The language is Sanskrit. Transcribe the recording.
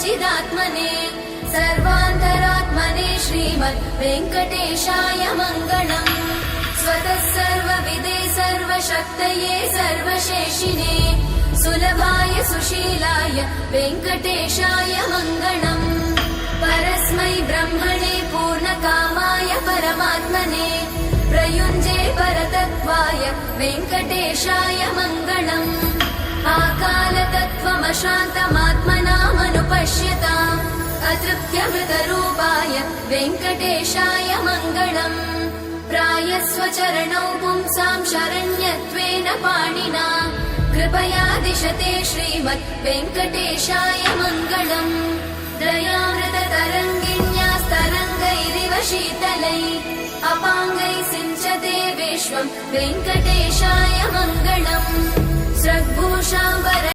चिदात्मने सर्वान्तरात्मने श्रीमद् वेङ्कटेशाय मङ्गलम्। स्वतः सर्वविदे सर्वशक्तये सर्वशेषिने सुलभाय सुशीलाय वेङ्कटेशाय मङ्गलम्। परस्मै ब्रह्मणे पूर्णकामाय परमात्मने प्रयुञ्जे परतत्त्वाय वेङ्कटेशाय मङ्गलम्। आकालतत्त्वमशान्तमात्मनामनुपश्यताम् अतृप्त्यमृतरूपाय वेङ्कटेशाय मङ्गलम्। प्रायस्वचरणौ पुंसां शरण्यत्वेन पाणिना कृपया दिशते श्रीमद् वेङ्कटेशाय मङ्गलम्। दयामृततरङ्गिण्यास्तरङ्गैरिव शीतलै अपाङ्गै सिञ्चते विश्वं वेङ्कटेशाय मङ्गलम्। स्रग्भूषाम्बर